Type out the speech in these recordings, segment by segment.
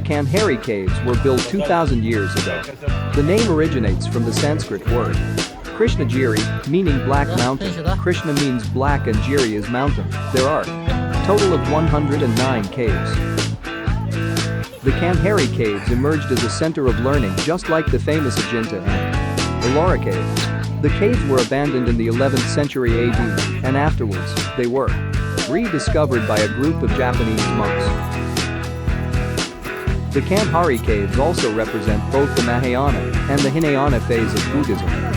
Kandhari caves were built 2,000 years ago. The name originates from the Sanskrit word Krishnagiri, meaning black mountain. Krishna means black and Giri is mountain. There are a total of 109 caves. The Kandhari caves emerged as a center of learning just like the famous Ajanta and Ellora caves. The caves were abandoned in the 11th century AD, and afterwards, they were rediscovered by a group of Japanese monks. The Kandhari caves also represent both the Mahayana and the Hinayana phase of Buddhism.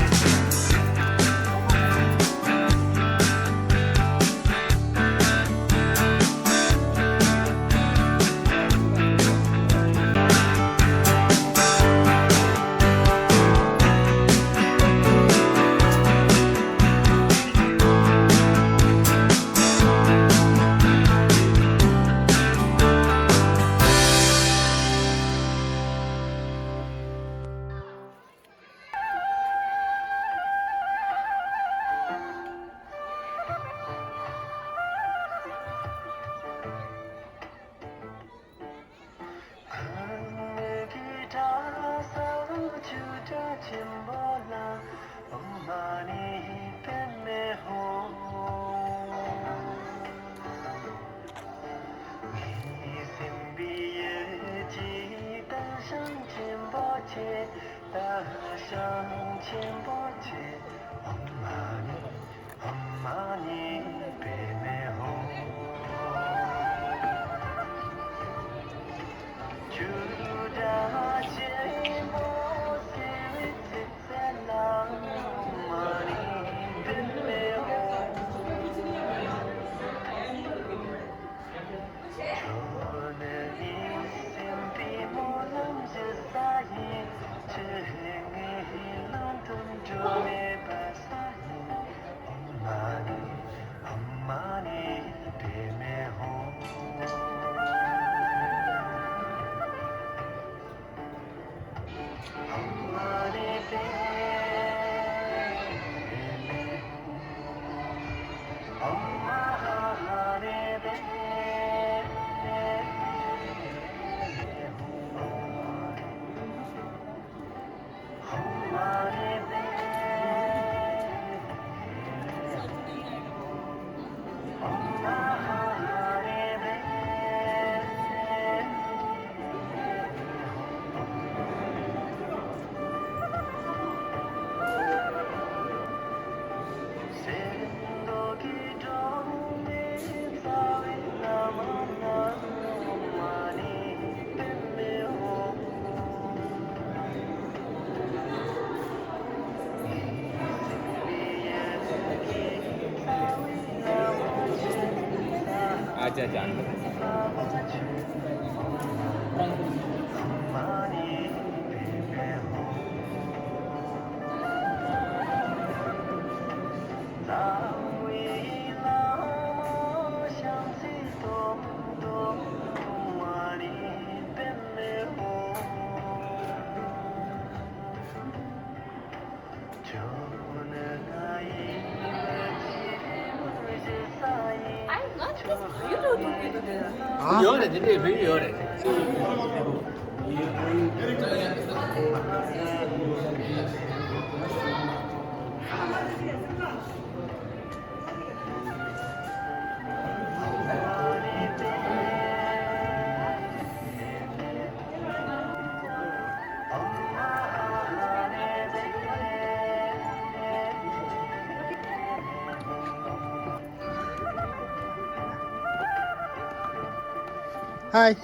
Hi.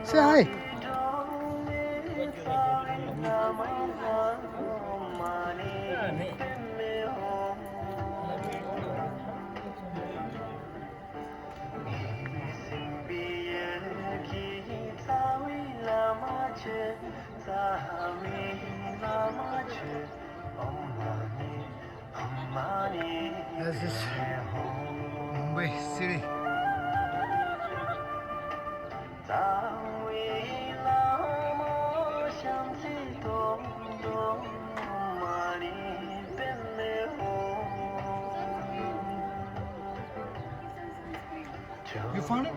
Say hi. This is Mumbai city. You found it?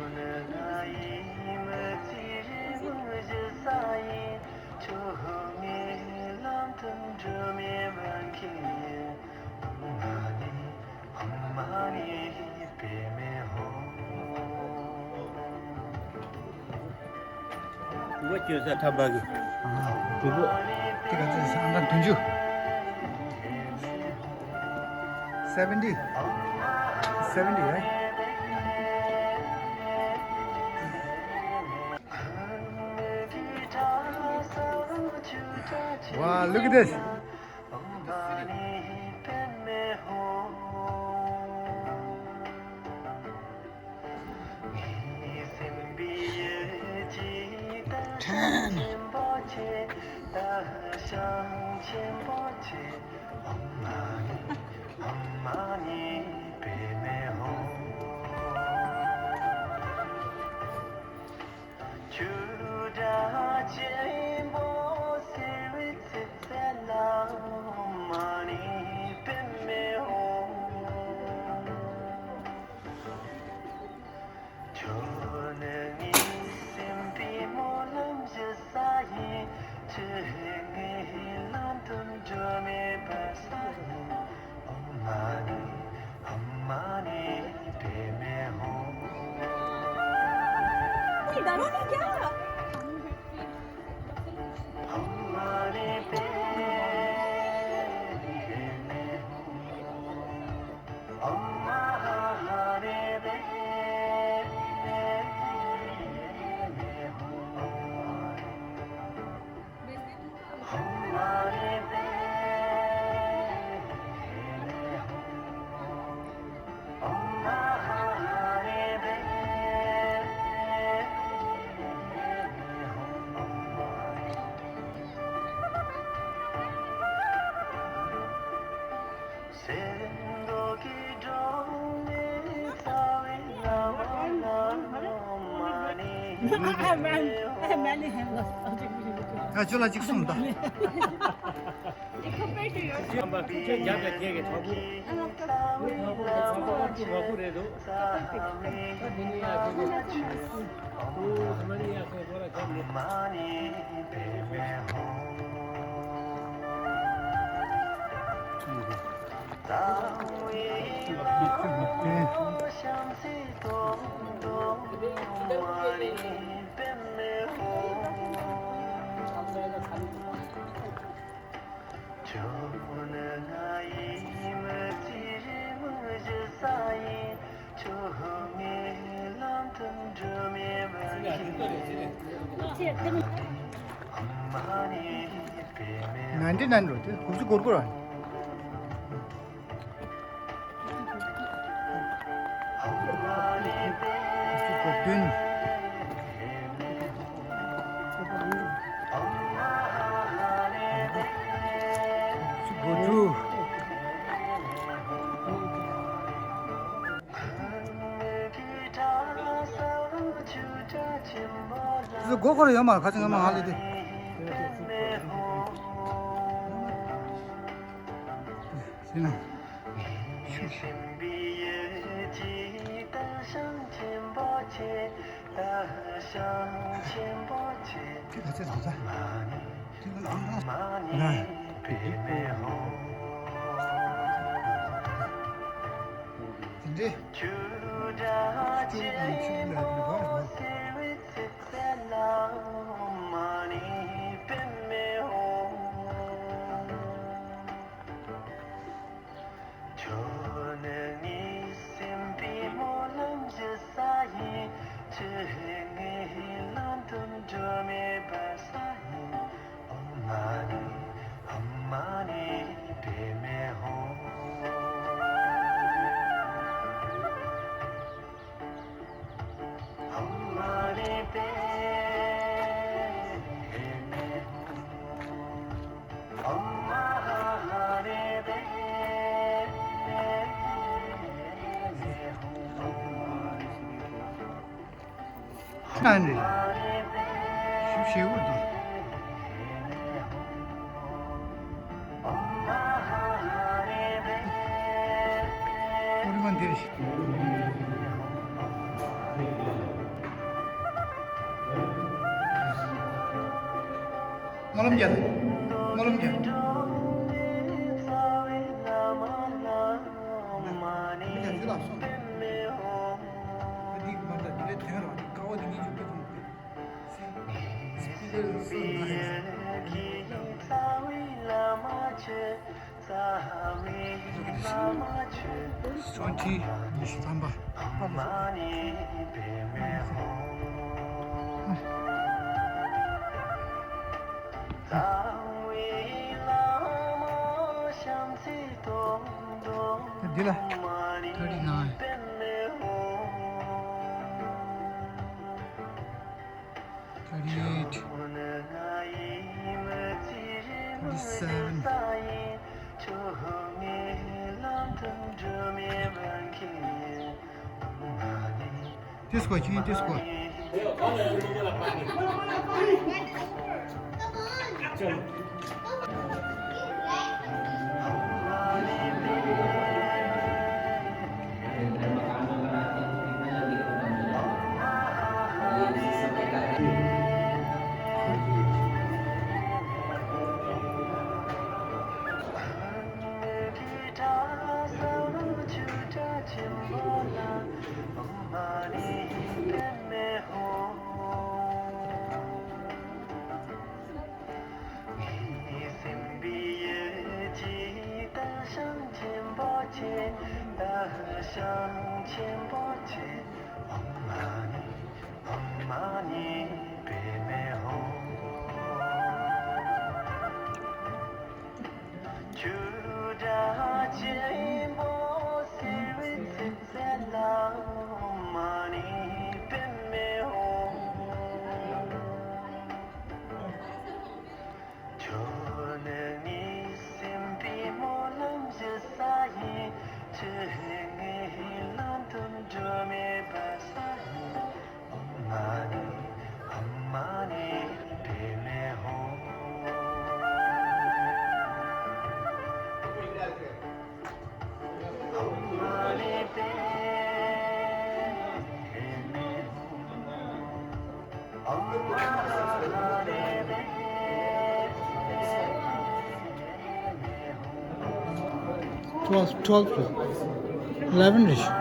이거 지어서 타박이. 아, 그리고 tiga ratus angkat 7. 70. 70, right? Wow, look at this. 아, 졸라 찍습니다. 한번 그 잡아 되게 타고. 타고 그래도. 니야 그거. 또 가만히야 그 뭐라 잡네. 난데 난 로드. 혹시 고르고라. 든 고주 그래서 고거를 연말 가정 연말 할래 돼. 지나 같이 가자. 지금 안 근데 아니 쉬우디 우리만 데리시 마lam jalan It's so nice. 20 23번. Dila 39 38 37 Disco, change disco. Twelve, 11ish.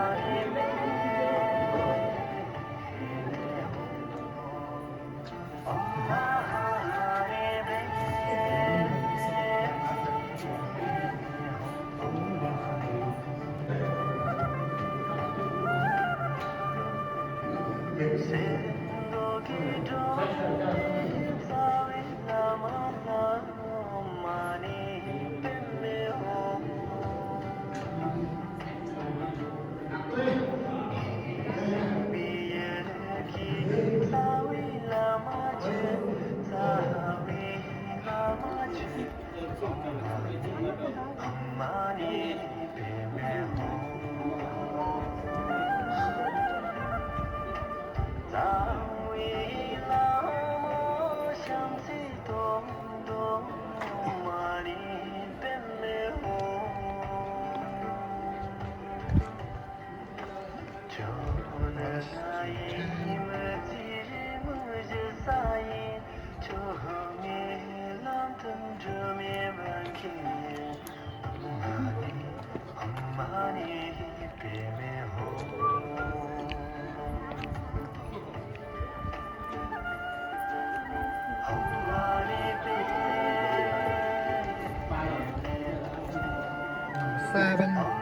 Seven.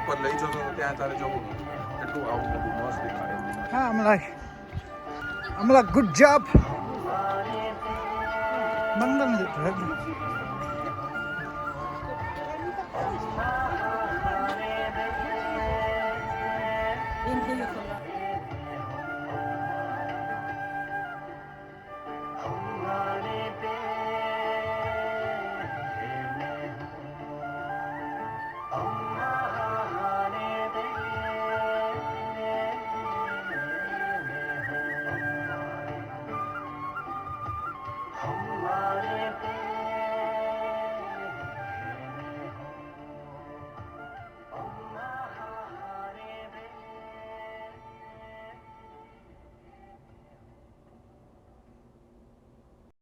ઉપર લઈ જશો તો ત્યાં તારે જવું એટલું આવું બધું મસ્ત દેખાય. I'm like, good job. Bang bang.